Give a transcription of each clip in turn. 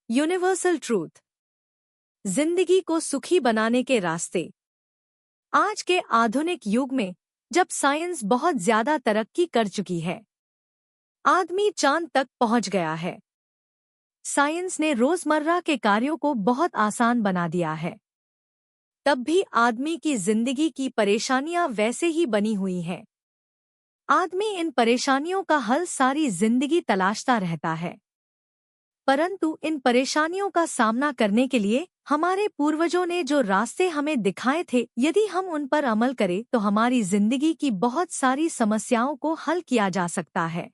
Universal truth. जिंदगी को सुखी बनाने के रास्ते। आज के आधुनिक युग में जब साइंस बहुत ज्यादा तरक्की कर चुकी है, आदमी चांद तक पहुंच गया है। साइंस ने रोजमर्रा के कार्यों को बहुत आसान बना दिया है। तब भी आदमी की जिंदगी की परेशानियां वैसे ही बनी हुई हैं। आदमी इन परेशानियों का हल सारी जिंदगी तलाशता रहता है। परंतु इन परेशानियों का सामना करने के लिए हमारे पूर्वजों ने जो रास्ते हमें दिखाए थे, यदि हम उन पर अमल करें तो हमारी जिंदगी की बहुत सारी समस्याओं को हल किया जा सकता है।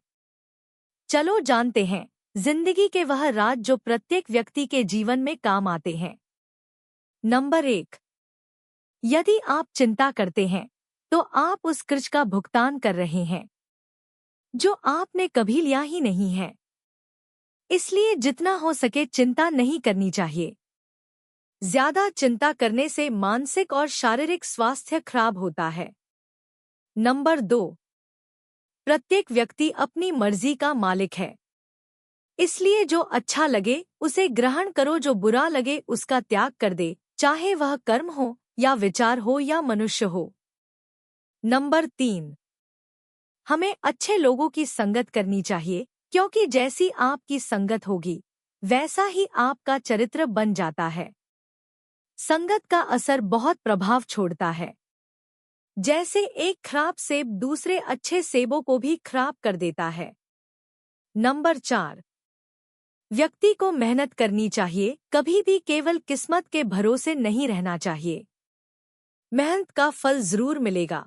चलो जानते हैं जिंदगी के वह राज जो प्रत्येक व्यक्ति के जीवन में काम आते हैं। नंबर 1। यदि आप चिंता करते हैं तो आप उस कर्ज का भुगतान कर रहे हैं जो आपने कभी लिया ही नहीं है। इसलिए जितना हो सके चिंता नहीं करनी चाहिए। ज्यादा चिंता करने से मानसिक और शारीरिक स्वास्थ्य खराब होता है। नंबर 2। प्रत्येक व्यक्ति अपनी मर्जी का मालिक है। इसलिए जो अच्छा लगे उसे ग्रहण करो, जो बुरा लगे उसका त्याग कर दे, चाहे वह कर्म हो या विचार हो या मनुष्य हो। नंबर 3। हमें अच्छे लोगों की संगत करनी चाहिए, क्योंकि जैसी आपकी संगत होगी वैसा ही आपका चरित्र बन जाता है। संगत का असर बहुत प्रभाव छोड़ता है। जैसे एक खराब सेब दूसरे अच्छे सेबों को भी खराब कर देता है। नंबर 4। व्यक्ति को मेहनत करनी चाहिए, कभी भी केवल किस्मत के भरोसे नहीं रहना चाहिए। मेहनत का फल जरूर मिलेगा,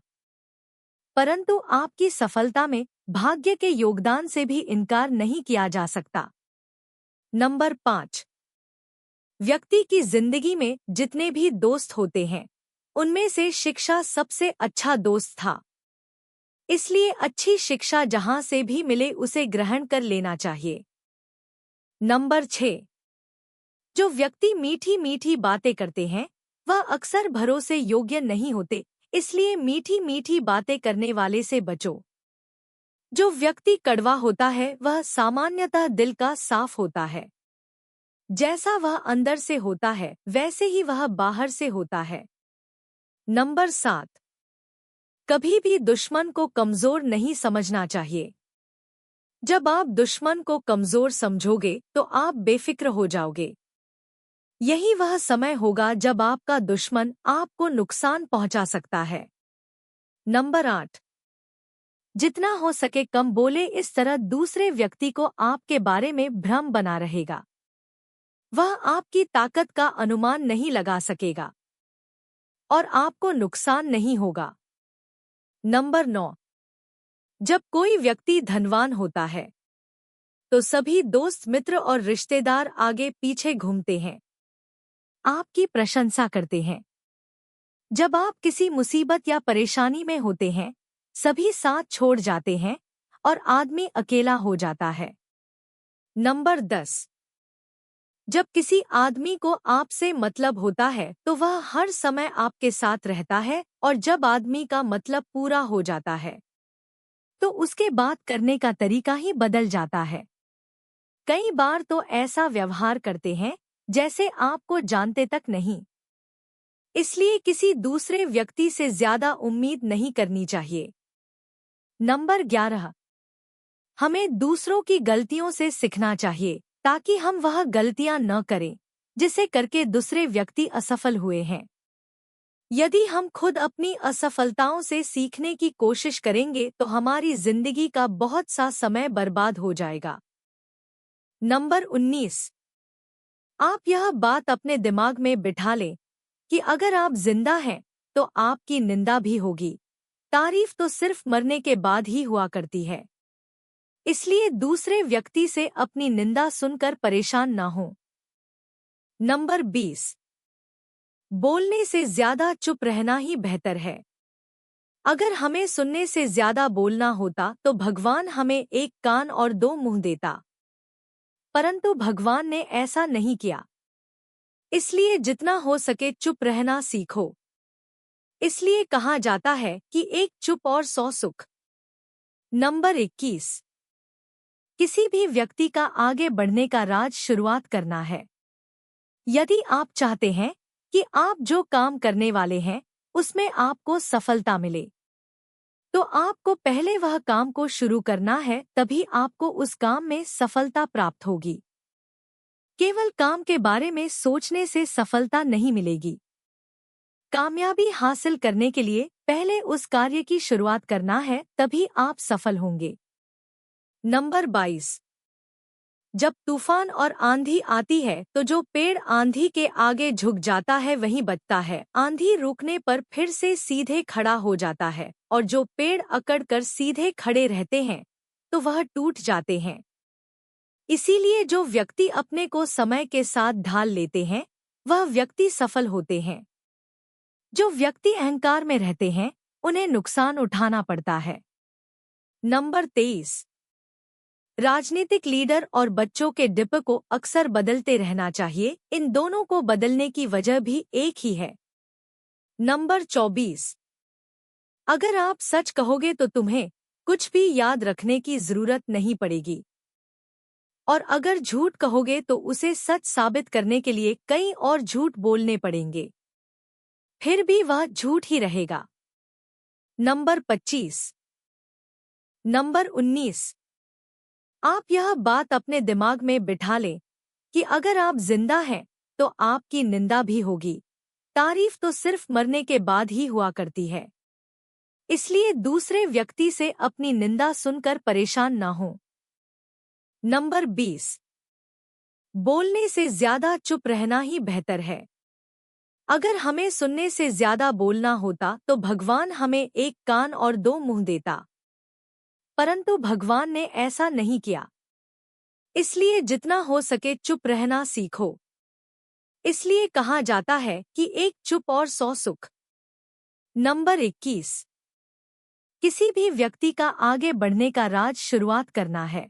परंतु आपकी सफलता में भाग्य के योगदान से भी इनकार नहीं किया जा सकता। नंबर 5। व्यक्ति की जिंदगी में जितने भी दोस्त होते हैं, उनमें से शिक्षा सबसे अच्छा दोस्त था। इसलिए अच्छी शिक्षा जहां से भी मिले उसे ग्रहण कर लेना चाहिए। नंबर 6। जो व्यक्ति मीठी मीठी बातें करते हैं वह अक्सर भरोसे योग्य नहीं होते, इसलिए मीठी मीठी बातें करने वाले से बचो। जो व्यक्ति कड़वा होता है वह सामान्यतः दिल का साफ होता है। जैसा वह अंदर से होता है वैसे ही वह बाहर से होता है। नंबर 7। कभी भी दुश्मन को कमजोर नहीं समझना चाहिए। जब आप दुश्मन को कमजोर समझोगे तो आप बेफिक्र हो जाओगे। यही वह समय होगा जब आपका दुश्मन आपको नुकसान पहुंचा सकता है। नंबर 8। जितना हो सके कम बोले, इस तरह दूसरे व्यक्ति को आपके बारे में भ्रम बना रहेगा। वह आपकी ताकत का अनुमान नहीं लगा सकेगा और आपको नुकसान नहीं होगा। नंबर 9। जब कोई व्यक्ति धनवान होता है तो सभी दोस्त, मित्र और रिश्तेदार आगे पीछे घूमते हैं, आपकी प्रशंसा करते हैं। जब आप किसी मुसीबत या परेशानी में होते हैं, सभी साथ छोड़ जाते हैं और आदमी अकेला हो जाता है। नंबर 10। जब किसी आदमी को आपसे मतलब होता है तो वह हर समय आपके साथ रहता है, और जब आदमी का मतलब पूरा हो जाता है तो उसके बात करने का तरीका ही बदल जाता है। कई बार तो ऐसा व्यवहार करते हैं जैसे आपको जानते तक नहीं। इसलिए किसी दूसरे व्यक्ति से ज्यादा उम्मीद नहीं करनी चाहिए। नंबर 11। हमें दूसरों की गलतियों से सीखना चाहिए ताकि हम वह गलतियां न करें जिसे करके दूसरे व्यक्ति असफल हुए हैं। यदि हम खुद अपनी असफलताओं से सीखने की कोशिश करेंगे तो हमारी जिंदगी का बहुत सा समय बर्बाद हो जाएगा। नंबर 19। आप यह बात अपने दिमाग में बिठा लें कि अगर आप जिंदा हैं तो आपकी निंदा भी होगी। तारीफ तो सिर्फ मरने के बाद ही हुआ करती है। इसलिए दूसरे व्यक्ति से अपनी निंदा सुनकर परेशान ना हो। नंबर 20। बोलने से ज्यादा चुप रहना ही बेहतर है। अगर हमें सुनने से ज्यादा बोलना होता तो भगवान हमें एक कान और दो मुंह देता, परंतु भगवान ने ऐसा नहीं किया। इसलिए जितना हो सके चुप रहना सीखो। इसलिए कहा जाता है कि एक चुप और 100 सुख। नंबर 21। किसी भी व्यक्ति का आगे बढ़ने का राज शुरुआत करना है। यदि आप चाहते हैं कि आप जो काम करने वाले हैं उसमें आपको सफलता मिले, तो आपको पहले वह काम को शुरू करना है, तभी आपको उस काम में सफलता प्राप्त होगी। केवल काम के बारे में सोचने से सफलता नहीं मिलेगी। कामयाबी हासिल करने के लिए पहले उस कार्य की शुरुआत करना है, तभी आप सफल होंगे। नंबर 22। जब तूफान और आंधी आती है तो जो पेड़ आंधी के आगे झुक जाता है वही बचता है। आंधी रुकने पर फिर से सीधे खड़ा हो जाता है, और जो पेड़ अकड़कर सीधे खड़े रहते हैं तो वह टूट जाते हैं। इसीलिए जो व्यक्ति अपने को समय के साथ ढाल लेते हैं वह व्यक्ति सफल होते हैं। जो व्यक्ति अहंकार में रहते हैं उन्हें नुकसान उठाना पड़ता है। नंबर 23। राजनीतिक लीडर और बच्चों के डिप को अक्सर बदलते रहना चाहिए। इन दोनों को बदलने की वजह भी एक ही है। नंबर 24। अगर आप सच कहोगे तो तुम्हें कुछ भी याद रखने की जरूरत नहीं पड़ेगी, और अगर झूठ कहोगे तो उसे सच साबित करने के लिए कई और झूठ बोलने पड़ेंगे, फिर भी वह झूठ ही रहेगा। नंबर 25। नंबर 19। आप यह बात अपने दिमाग में बिठा लें कि अगर आप जिंदा हैं तो आपकी निंदा भी होगी। तारीफ तो सिर्फ मरने के बाद ही हुआ करती है। इसलिए दूसरे व्यक्ति से अपनी निंदा सुनकर परेशान ना हो। नंबर 20। बोलने से ज्यादा चुप रहना ही बेहतर है। अगर हमें सुनने से ज्यादा बोलना होता तो भगवान हमें एक कान और दो मुंह देता, परंतु भगवान ने ऐसा नहीं किया। इसलिए जितना हो सके चुप रहना सीखो। इसलिए कहा जाता है कि एक चुप और 100 सुख। नंबर 21। किसी भी व्यक्ति का आगे बढ़ने का राज शुरुआत करना है।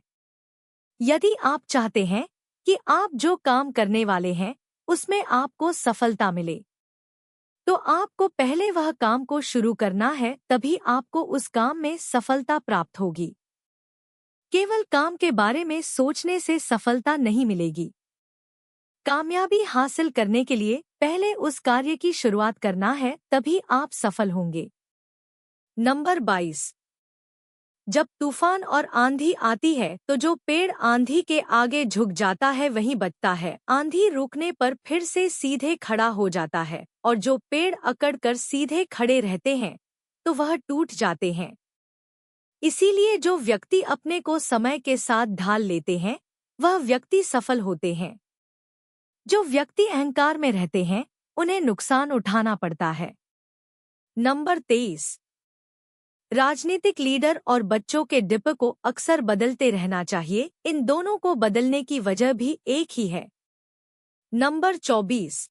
यदि आप चाहते हैं कि आप जो काम करने वाले हैं उसमें आपको सफलता मिले, तो आपको पहले वह काम को शुरू करना है, तभी आपको उस काम में सफलता प्राप्त होगी। केवल काम के बारे में सोचने से सफलता नहीं मिलेगी। कामयाबी हासिल करने के लिए पहले उस कार्य की शुरुआत करना है, तभी आप सफल होंगे। नंबर 22। जब तूफान और आंधी आती है तो जो पेड़ आंधी के आगे झुक जाता है वही बचता है। आंधी रुकने पर फिर से सीधे खड़ा हो जाता है, और जो पेड़ अकड़कर सीधे खड़े रहते हैं तो वह टूट जाते हैं। इसीलिए जो व्यक्ति अपने को समय के साथ ढाल लेते हैं वह व्यक्ति सफल होते हैं। जो व्यक्ति अहंकार में रहते हैं उन्हें नुकसान उठाना पड़ता है। नंबर 23। राजनीतिक लीडर और बच्चों के डिप को अक्सर बदलते रहना चाहिए। इन दोनों को बदलने की वजह भी एक ही है। नंबर 24।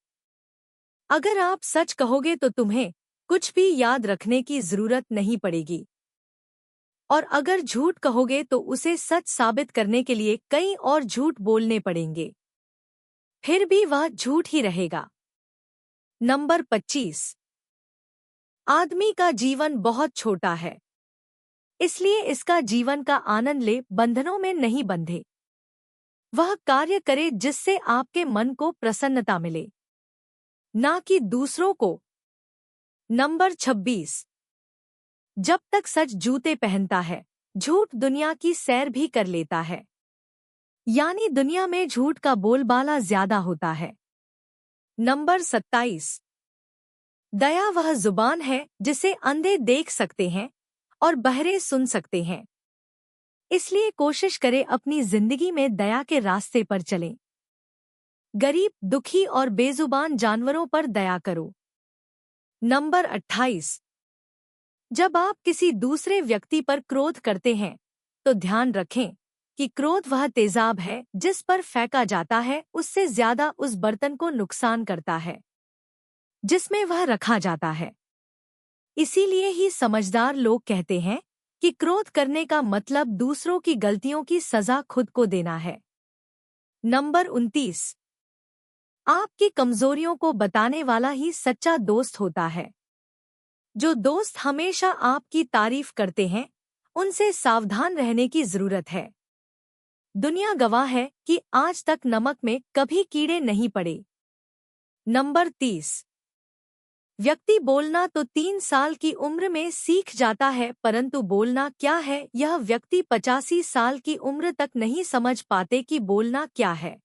अगर आप सच कहोगे तो तुम्हें कुछ भी याद रखने की जरूरत नहीं पड़ेगी, और अगर झूठ कहोगे तो उसे सच साबित करने के लिए कई और झूठ बोलने पड़ेंगे, फिर भी वह झूठ ही रहेगा। नंबर 25। आदमी का जीवन बहुत छोटा है, इसलिए इसका जीवन का आनंद ले, बंधनों में नहीं बंधे। वह कार्य करे जिससे आपके मन को प्रसन्नता मिले, ना कि दूसरों को। नंबर 26। जब तक सच जूते पहनता है झूठ दुनिया की सैर भी कर लेता है। यानी दुनिया में झूठ का बोलबाला ज्यादा होता है। नंबर 27। दया वह जुबान है जिसे अंधे देख सकते हैं और बहरे सुन सकते हैं। इसलिए कोशिश करें अपनी जिंदगी में दया के रास्ते पर चलें। गरीब, दुखी और बेजुबान जानवरों पर दया करो। नंबर 28। जब आप किसी दूसरे व्यक्ति पर क्रोध करते हैं तो ध्यान रखें कि क्रोध वह तेजाब है जिस पर फेंका जाता है उससे ज्यादा उस बर्तन को नुकसान करता है जिसमें वह रखा जाता है। इसीलिए ही समझदार लोग कहते हैं कि क्रोध करने का मतलब दूसरों की गलतियों की सजा खुद को देना है। नंबर 29। आपकी कमजोरियों को बताने वाला ही सच्चा दोस्त होता है। जो दोस्त हमेशा आपकी तारीफ करते हैं उनसे सावधान रहने की जरूरत है। दुनिया गवाह है कि आज तक नमक में कभी कीड़े नहीं पड़े। नंबर 30। व्यक्ति बोलना तो 3 साल की उम्र में सीख जाता है, परंतु बोलना क्या है यह व्यक्ति 85 साल की उम्र तक नहीं समझ पाते कि बोलना क्या है।